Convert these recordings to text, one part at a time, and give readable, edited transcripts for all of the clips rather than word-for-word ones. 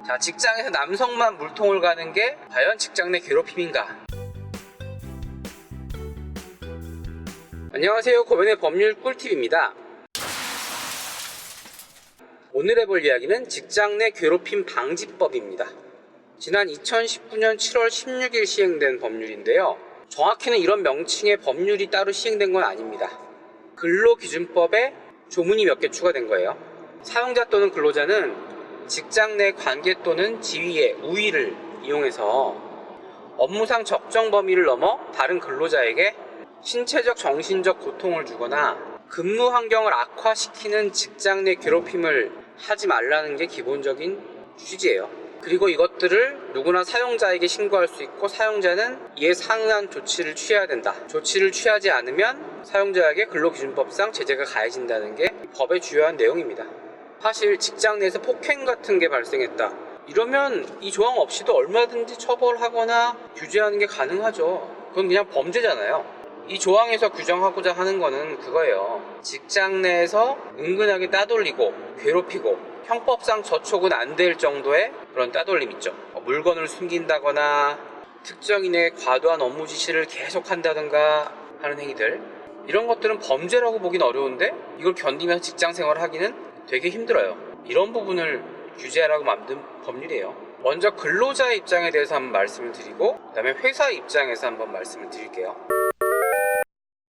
자, 직장에서 남성만 물통을 가는 게 과연 직장 내 괴롭힘인가? 안녕하세요, 고변의 법률 꿀팁입니다. 오늘 해볼 이야기는 직장 내 괴롭힘 방지법입니다. 지난 2019년 7월 16일 시행된 법률인데요, 정확히는 이런 명칭의 법률이 따로 시행된 건 아닙니다. 근로기준법에 조문이 몇 개 추가된 거예요. 사용자 또는 근로자는 직장 내 관계 또는 지위의 우위를 이용해서 업무상 적정 범위를 넘어 다른 근로자에게 신체적, 정신적 고통을 주거나 근무 환경을 악화시키는 직장 내 괴롭힘을 하지 말라는 게 기본적인 취지예요. 그리고 이것들을 누구나 사용자에게 신고할 수 있고, 사용자는 이에 상응한 조치를 취해야 된다. 조치를 취하지 않으면 사용자에게 근로기준법상 제재가 가해진다는 게 법의 주요한 내용입니다. 사실 직장 내에서 폭행 같은 게 발생했다, 이러면 이 조항 없이도 얼마든지 처벌하거나 규제하는 게 가능하죠. 그건 그냥 범죄잖아요. 이 조항에서 규정하고자 하는 거는 그거예요. 직장 내에서 은근하게 따돌리고 괴롭히고 형법상 저촉은 안 될 정도의 그런 따돌림 있죠. 물건을 숨긴다거나 특정인의 과도한 업무 지시를 계속한다든가 하는 행위들, 이런 것들은 범죄라고 보긴 어려운데 이걸 견디면서 직장 생활을 하기는 되게 힘들어요. 이런 부분을 규제하라고 만든 법률이에요. 먼저 근로자의 입장에 대해서 한번 말씀을 드리고, 그 다음에 회사 입장에서 한번 말씀을 드릴게요.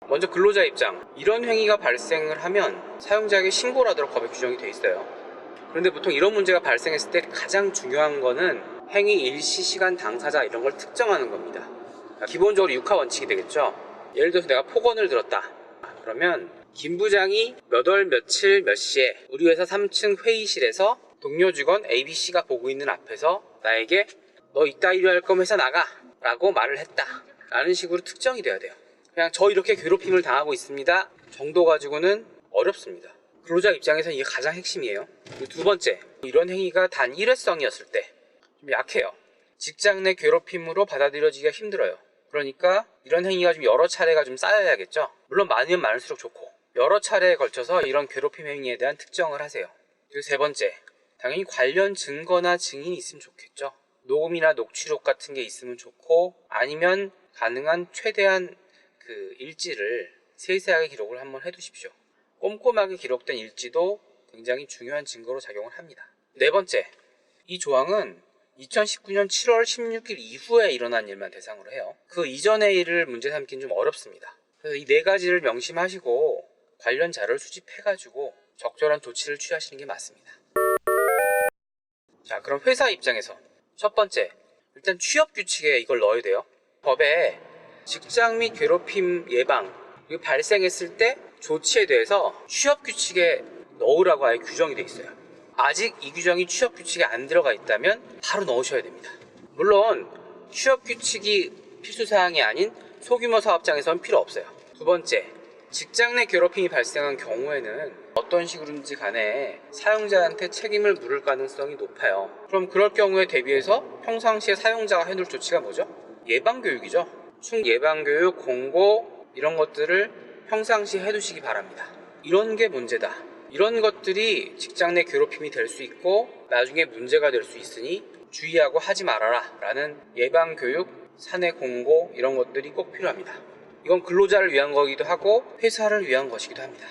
먼저 근로자 입장, 이런 행위가 발생을 하면 사용자에게 신고를 하도록 법에 규정이 되어 있어요. 그런데 보통 이런 문제가 발생했을 때 가장 중요한 거는 행위 일시, 시간, 당사자 이런 걸 특정하는 겁니다. 기본적으로 육하 원칙이 되겠죠. 예를 들어서 내가 폭언을 들었다, 그러면 김 부장이 몇 월 며칠 몇 시에 우리 회사 3층 회의실에서 동료 직원 ABC가 보고 있는 앞에서 나에게 너 이따 일할 거면 회사 나가 라고 말을 했다 라는 식으로 특정이 돼야 돼요. 그냥 저 이렇게 괴롭힘을 당하고 있습니다 정도 가지고는 어렵습니다. 근로자 입장에서는 이게 가장 핵심이에요. 그리고 두 번째, 이런 행위가 단 일회성이었을 때 좀 약해요. 직장 내 괴롭힘으로 받아들여지기가 힘들어요. 그러니까 이런 행위가 좀 여러 차례가 좀 쌓여야겠죠. 물론 많으면 많을수록 좋고, 여러 차례에 걸쳐서 이런 괴롭힘 행위에 대한 특정을 하세요. 그리고 세 번째, 당연히 관련 증거나 증인이 있으면 좋겠죠. 녹음이나 녹취록 같은 게 있으면 좋고, 아니면 가능한 최대한 그 일지를 세세하게 기록을 한번 해두십시오. 꼼꼼하게 기록된 일지도 굉장히 중요한 증거로 작용을 합니다. 네 번째, 이 조항은 2019년 7월 16일 이후에 일어난 일만 대상으로 해요. 그 이전의 일을 문제 삼기는 좀 어렵습니다. 그래서 이 네 가지를 명심하시고 관련 자료를 수집해가지고 적절한 조치를 취하시는 게 맞습니다. 자, 그럼 회사 입장에서 첫 번째, 일단 취업 규칙에 이걸 넣어야 돼요. 법에 직장 및 괴롭힘 예방, 이거 발생했을 때 조치에 대해서 취업 규칙에 넣으라고 아예 규정이 돼 있어요. 아직 이 규정이 취업 규칙에 안 들어가 있다면 바로 넣으셔야 됩니다. 물론 취업 규칙이 필수사항이 아닌 소규모 사업장에서는 필요 없어요. 두 번째, 직장 내 괴롭힘이 발생한 경우에는 어떤 식으로든지 간에 사용자한테 책임을 물을 가능성이 높아요. 그럼 그럴 경우에 대비해서 평상시에 사용자가 해놓을 조치가 뭐죠? 예방교육이죠. 예방교육, 공고, 이런 것들을 평상시에 해두시기 바랍니다. 이런 게 문제다, 이런 것들이 직장 내 괴롭힘이 될 수 있고 나중에 문제가 될 수 있으니 주의하고 하지 말아라 라는 예방교육, 사내 공고, 이런 것들이 꼭 필요합니다. 이건 근로자를 위한 거기도 하고 회사를 위한 것이기도 합니다.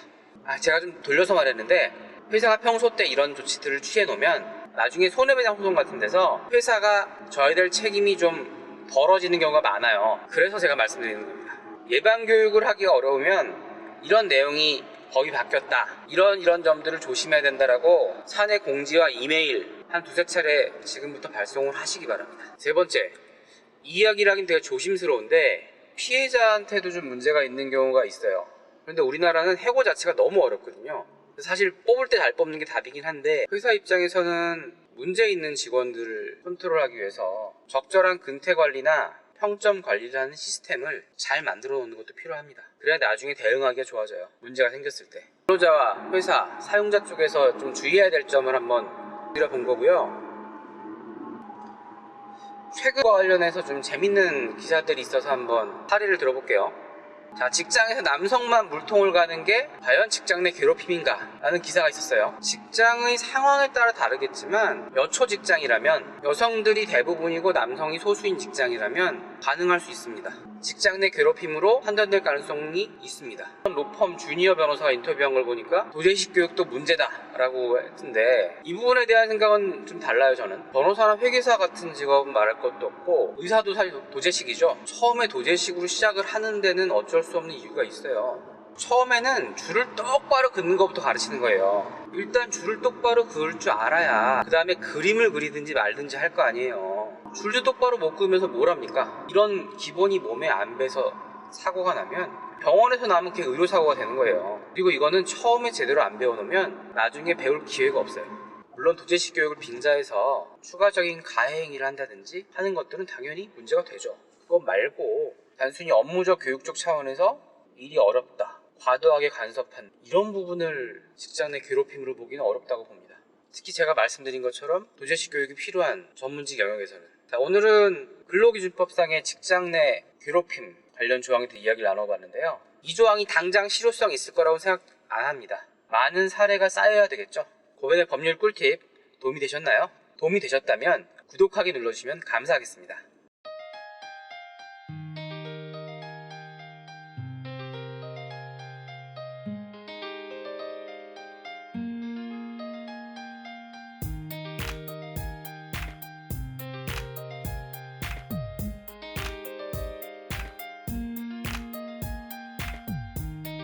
제가 좀 돌려서 말했는데, 회사가 평소 때 이런 조치들을 취해 놓으면 나중에 손해배상 소송 같은 데서 회사가 져야 될 책임이 좀 벌어지는 경우가 많아요. 그래서 제가 말씀드리는 겁니다. 예방교육을 하기가 어려우면 이런 내용이 법이 바뀌었다, 이런 점들을 조심해야 된다라고 사내 공지와 이메일 한 두세 차례 지금부터 발송을 하시기 바랍니다. 세 번째, 이 이야기를 하긴 되게 조심스러운데 피해자한테도 좀 문제가 있는 경우가 있어요. 그런데 우리나라는 해고 자체가 너무 어렵거든요. 사실 뽑을 때 잘 뽑는 게 답이긴 한데, 회사 입장에서는 문제 있는 직원들을 컨트롤하기 위해서 적절한 근태 관리나 평점 관리를 하는 시스템을 잘 만들어 놓는 것도 필요합니다. 그래야 나중에 대응하기가 좋아져요, 문제가 생겼을 때. 근로자와 회사, 사용자 쪽에서 좀 주의해야 될 점을 한번 드려본 거고요. 최근과 관련해서 좀 재밌는 기사들이 있어서 한번 사례를 들어볼게요. 자, 직장에서 남성만 물통을 가는 게 과연 직장 내 괴롭힘인가? 라는 기사가 있었어요. 직장의 상황에 따라 다르겠지만 여초 직장이라면, 여성들이 대부분이고 남성이 소수인 직장이라면 가능할 수 있습니다. 직장 내 괴롭힘으로 판단될 가능성이 있습니다. 로펌 주니어 변호사가 인터뷰한 걸 보니까 도제식 교육도 문제다 라고 했는데, 이 부분에 대한 생각은 좀 달라요. 저는 변호사나 회계사 같은 직업은 말할 것도 없고, 의사도 사실 도제식이죠. 처음에 도제식으로 시작을 하는 데는 어쩔 수 없는 이유가 있어요. 처음에는 줄을 똑바로 긋는 것부터 가르치는 거예요. 일단 줄을 똑바로 그을 줄 알아야 그 다음에 그림을 그리든지 말든지 할 거 아니에요. 줄도 똑바로 못 그으면서 뭘 합니까? 이런 기본이 몸에 안 배서 사고가 나면 병원에서 남은 게 의료사고가 되는 거예요. 그리고 이거는 처음에 제대로 안 배워놓으면 나중에 배울 기회가 없어요. 물론 도제식 교육을 빙자해서 추가적인 가해행위를 한다든지 하는 것들은 당연히 문제가 되죠. 그거 말고 단순히 업무적 교육적 차원에서 일이 어렵다, 과도하게 간섭한, 이런 부분을 직장 내 괴롭힘으로 보기는 어렵다고 봅니다. 특히 제가 말씀드린 것처럼 도제식 교육이 필요한 전문직 영역에서는. 자, 오늘은 근로기준법상의 직장 내 괴롭힘 관련 조항에 대해 이야기를 나눠봤는데요. 이 조항이 당장 실효성이 있을 거라고 생각 안 합니다. 많은 사례가 쌓여야 되겠죠. 고변의 법률 꿀팁 도움이 되셨나요? 도움이 되셨다면 구독하기 눌러주시면 감사하겠습니다.